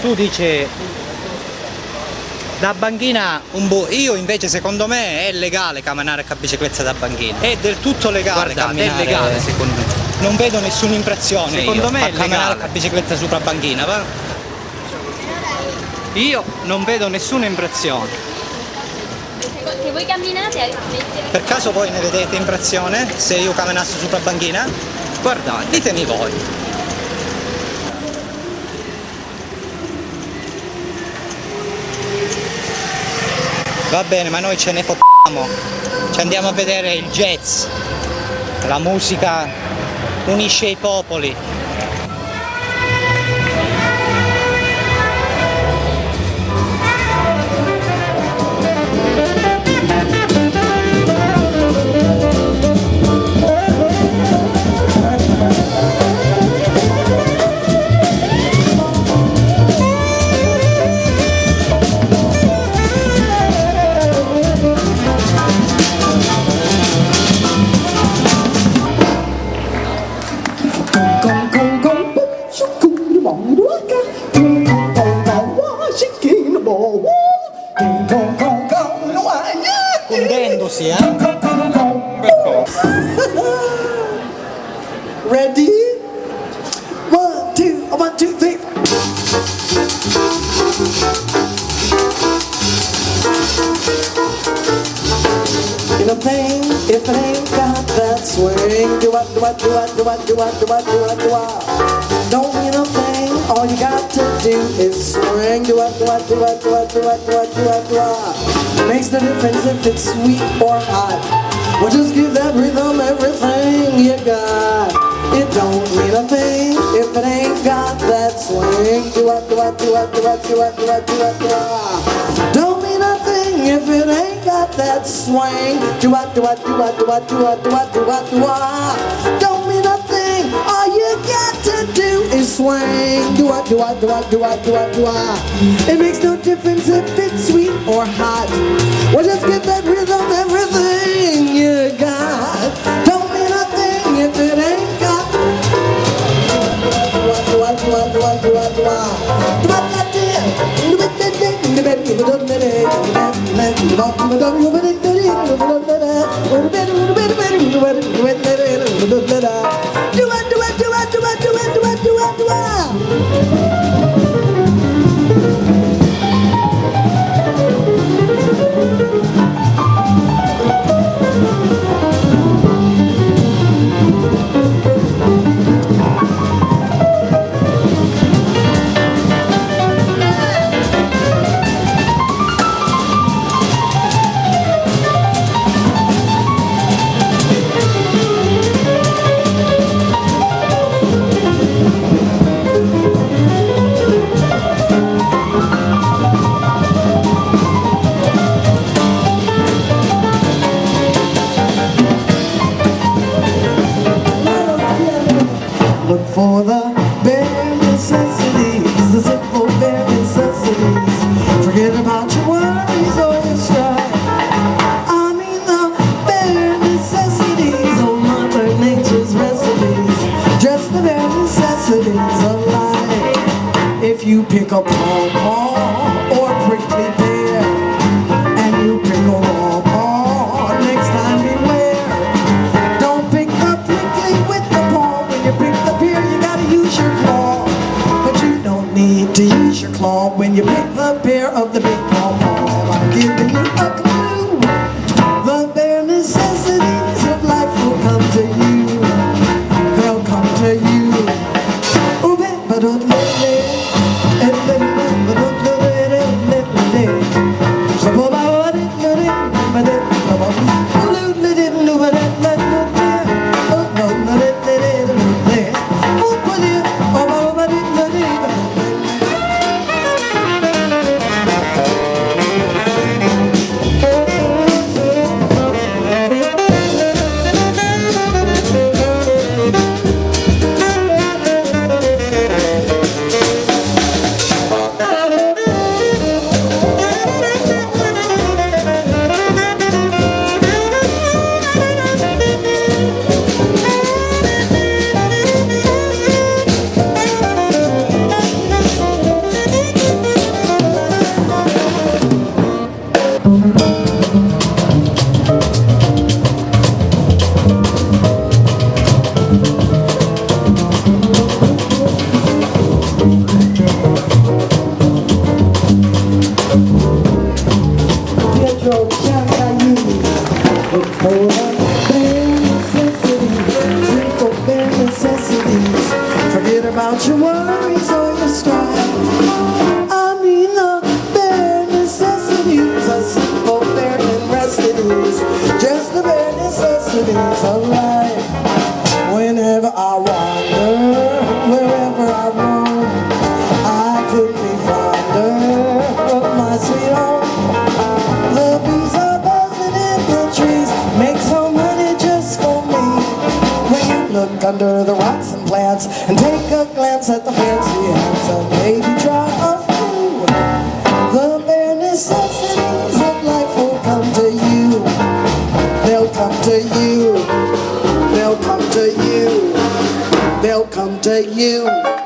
Tu dici da banchina io invece secondo me è legale camminare con bicicletta da banchina. È del tutto legale. Guarda, camminare. È legale secondo me. Non vedo nessuna infrazione. Secondo me è camminare con bicicletta sopra banchina, va? Io non vedo nessuna infrazione. Se voi camminate per caso voi ne vedete infrazione se io camminassi sopra banchina? Guardate, ditemi voi. Va bene, ma noi ce ne fottiamo. Ci andiamo a vedere il jazz. La musica unisce i popoli. Fondendosi, Ready? 1, 2, 1, 2, 3. You know thing, if it ain't got that swing, do what, do what, do what, do what, do what, do what, do what, do what. Don't mean a thing, all you got to do is swing, do what, do what, do what, do what, do what, do what, do what, do what. Makes no difference if it's sweet or hot. Well, just give that rhythm everything you got. It don't mean a thing if it ain't got that swing. Do what, do what, do what, do what, do what, do what, do what, do what. Don't mean a thing if it ain't got that swing. Do what, do what, do what, do what, do what, do what, do what, do what. Don't mean a thing. All you got to do is swing. Do what, do what, do what, do what, do what, do what. It makes no difference if it's sweet or hot. Well, just give that rhythm everything you got. Don't mean a thing if it ain't got. Do what, do what, do what, do what, do what, do what. Do what that did. Do it, do it, do it, do it, do it, do it, do Look for the bare necessities, the simple bare necessities. Forget about your worries or your strife. I mean the bare necessities of Mother Nature's recipes. Just the bare necessities of life. If you pick a pawpaw or prickly pear, and you pick a raw paw, next time beware. Don't pick the prickly with the paw. When you pick the pear, you gotta use your claw. But you don't need to use your claw when you pick the pear of the big pawpaw. I'm giving you a clue. The bare necessities of life will come to you. They'll come to you. Oh, but don't let about your worries or your strife. I mean the bare necessities, a simple, bare and rested is just the bare necessities of life. Whenever I wander, wherever I roam, I could be fonder of my sweet home. The bees are buzzing in the trees, make some honey just for me. When you look under the rocks and plants and take a glance at the fancy hands and maybe try a few, the bare necessities of life will come to you. They'll come to you. They'll come to you. They'll come to you.